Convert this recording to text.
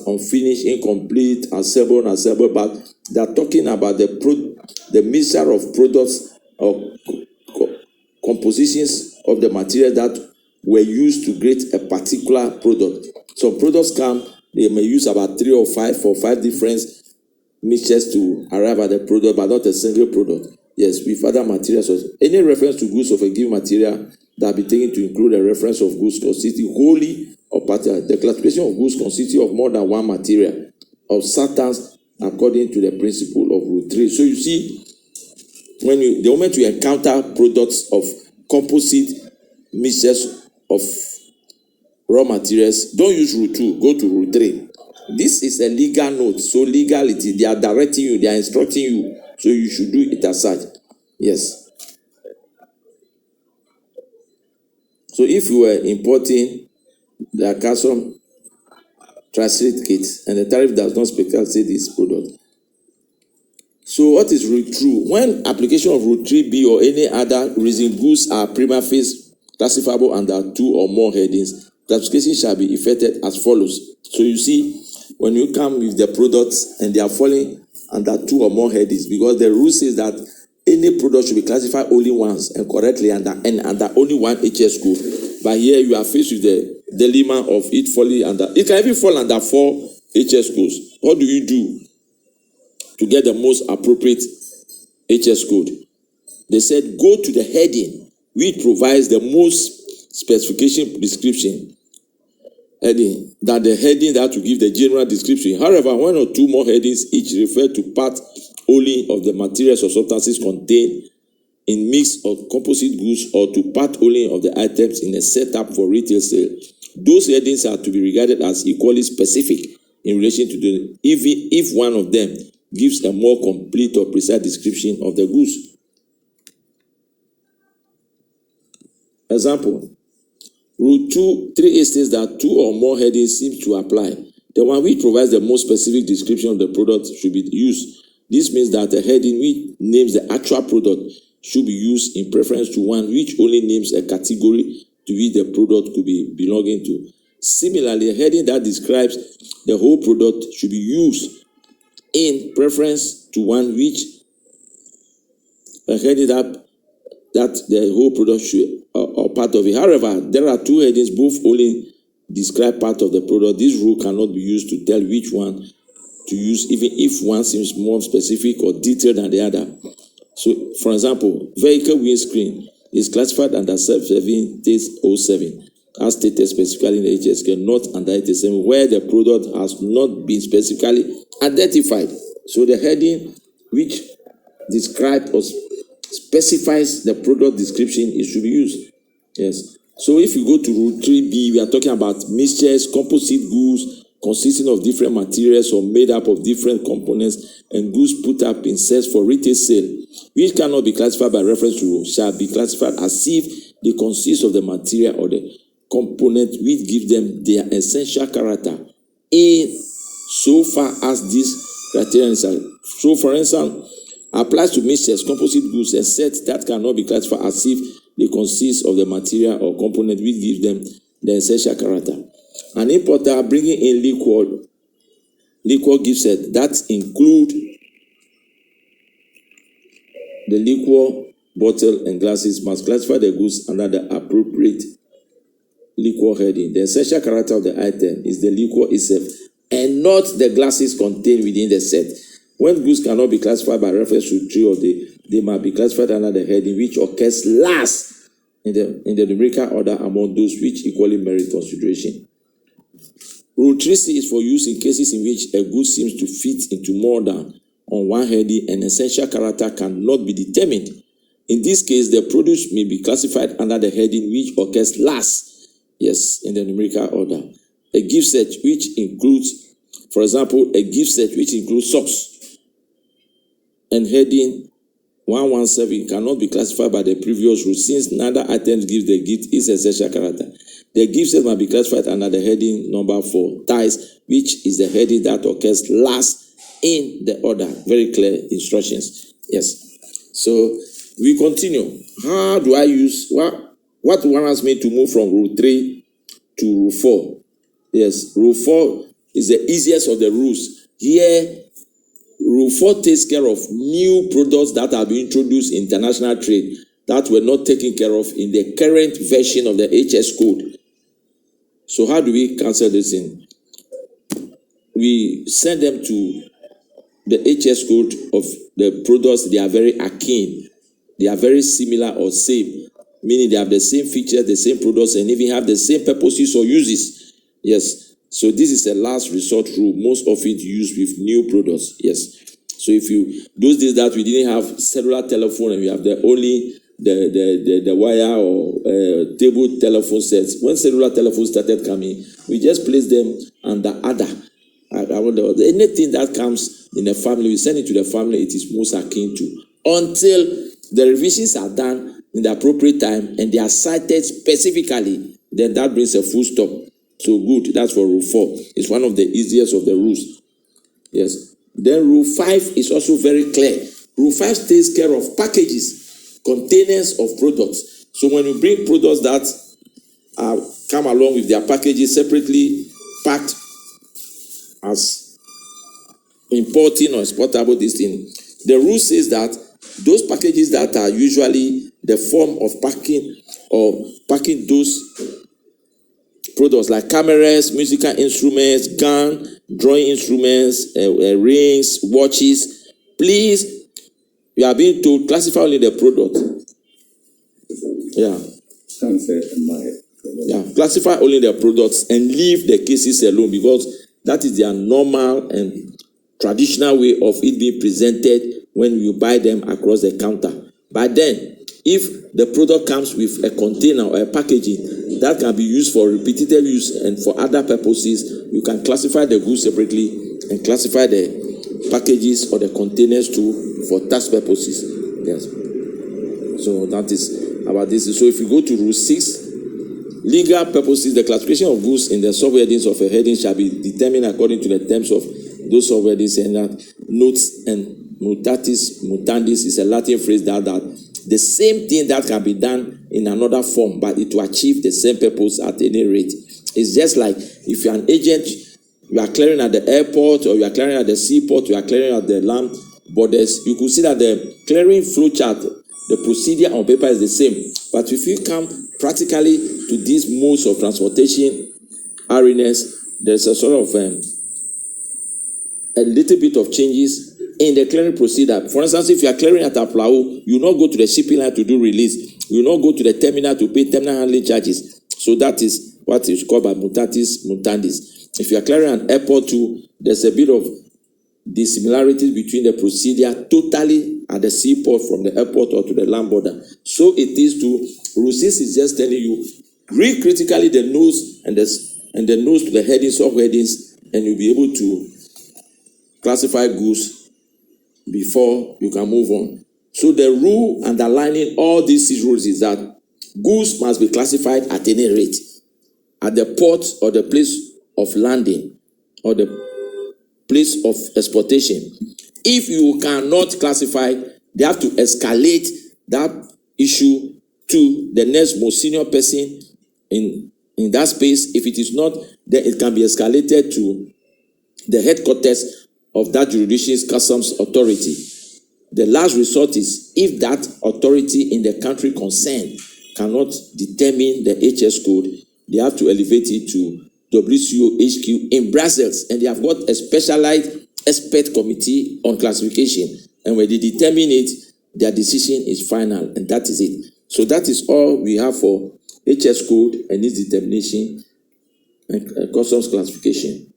unfinished, incomplete, assembled, but they are talking about the mixture of products or compositions of the material that were used to create a particular product. Some products they may use about 3 or 5 different mixtures to arrive at the product, but not a single product. Yes, with other materials. Any reference to goods of a given material that be taken to include a reference of goods consisting wholly or partially. The classification of goods consisting of more than one material of substance according to the principle of Rule 3. So you see, the moment you encounter products of composite mixtures of raw materials, don't use Rule 2, go to Rule 3. This is a legal note, so legality, they are directing you, they are instructing you, so you should do it as such. Yes. So if you were importing the custom transit kit and the tariff does not specify this product. So what is Rule 2? When application of Rule 3b or any other reason goods are prima facie classifiable under 2 or more headings, classification shall be effected as follows. So you see, when you come with the products and they are falling under 2 or more headings, because the rule says that any product should be classified only once and correctly under only one HS code. But here you are faced with the dilemma of it falling under, it can even fall under 4 HS codes. What do you do to get the most appropriate HS code? They said go to the heading which provides the most specification description. Heading that the heading that will give the general description. However, 1 or 2 more headings each refer to part only of the materials or substances contained in mix of composite goods or to part only of the items in a setup for retail sale. Those headings are to be regarded as equally specific in relation to even if one of them gives a more complete or precise description of the goods. Example. Rule 3a states that 2 or more headings seem to apply. The one which provides the most specific description of the product should be used. This means that a heading which names the actual product should be used in preference to one which only names a category to which the product could be belonging to. Similarly, a heading that describes the whole product should be used in preference to one which a heading that the whole product should or part of it. However, there are 2 headings, both only describe part of the product. This rule cannot be used to tell which one to use, even if one seems more specific or detailed than the other. So, for example, vehicle windscreen is classified under 1707 as stated specifically in the HSK, not under 87, where the product has not been specifically identified. So the heading which describes or specifies the product description, it should be used. Yes. So if you go to Rule 3b, we are talking about mixtures, composite goods consisting of different materials or made up of different components, and goods put up in sales for retail sale, which cannot be classified by reference to rule, shall be classified as if they consist of the material or the component which give them their essential character, in so far as this criterion is. So, for instance, applies to mixtures, composite goods, and sets that cannot be classified as if they consist of the material or component which gives them the essential character. An importer bringing in liquor gift set that include the liquor bottle and glasses must classify the goods under the appropriate liquor heading. The essential character of the item is the liquor itself and not the glasses contained within the set. When goods cannot be classified by reference to 3 or they must be classified under the heading which occurs last in the numerical order among those which equally merit consideration. Rule 3c is for use in cases in which a good seems to fit into more than on one heading and essential character cannot be determined. In this case, the produce may be classified under the heading which occurs last, yes, in the numerical order. A gift set which includes, for example, a gift set which includes socks and heading 117 cannot be classified by the previous rule since neither item gives the gift its essential character. The gift set must be classified under the heading number 4, ties, which is the heading that occurs last in the order. Very clear instructions. Yes. So we continue. How do I use what warrants me to move from Rule 3 to Rule 4? Yes, Rule 4 is the easiest of the rules. Here, Rule 4 takes care of new products that have been introduced in international trade that were not taken care of in the current version of the HS code. So how do we cancel this in? We send them to the HS code of the products. They are very akin. They are very similar or same, meaning they have the same features, the same products, and even have the same purposes or uses. Yes. So this is a last resort rule, most often used with new products. Yes. So if you, those days that we didn't have cellular telephone and we have the wire or table telephone sets, when cellular telephones started coming, we just placed them under other. Anything that comes in a family, we send it to the family it is most akin to, until the revisions are done in the appropriate time and they are cited specifically, then that brings a full stop. So good, that's for Rule 4. It's one of the easiest of the rules. Yes. Then Rule 5 is also very clear. Rule 5 takes care of packages, containers of products. So when you bring products that come along with their packages separately packed as importing or exportable, this thing, the rule says that those packages that are usually the form of packing or packing those products like cameras, musical instruments, gun, drawing instruments, rings, watches, please, you are being told classify only the product. Classify only the products and leave the cases alone, because that is their normal and traditional way of it being presented when you buy them across the counter. But then, if the product comes with a container or a packaging that can be used for repetitive use and for other purposes, you can classify the goods separately and classify the packages or the containers too for tax purposes. Yes. So that is about this. So if you go to Rule 6, legal purposes, the classification of goods in the subheadings of a heading shall be determined according to the terms of those subheadings, and notes and mutatis mutandis is a Latin phrase that the same thing that can be done in another form, but it will achieve the same purpose at any rate. It's just like if you're an agent, you are clearing at the airport, or you are clearing at the seaport, you are clearing at the land borders, you could see that the clearing flow chart, the procedure on paper is the same. But if you come practically to these modes of transportation arenas, there's a sort of a little bit of changes in the clearing procedure. For instance, if you are clearing at Aplao, you will not go to the shipping line to do release. You will not go to the terminal to pay terminal handling charges. So that is what is called by mutatis mutandis. If you are clearing an airport too, there's a bit of dissimilarities between the procedure totally at the seaport from the airport or to the land border. So it is to Rule 6 is just telling you, read critically the notes and the notes to the headings, subheadings, and you'll be able to classify goods before you can move on. So the rule underlining all these rules is that goods must be classified at any rate at the port or the place of landing or the place of exportation. If you cannot classify, they have to escalate that issue to the next most senior person in that space. If it is not, then it can be escalated to the headquarters of that jurisdiction's customs authority. The last resort is if that authority in the country concerned cannot determine the HS code, they have to elevate it to WCO HQ in Brussels, and they have got a specialized expert committee on classification, and when they determine it, their decision is final, and that is it. So that is all we have for HS code and its determination and customs classification.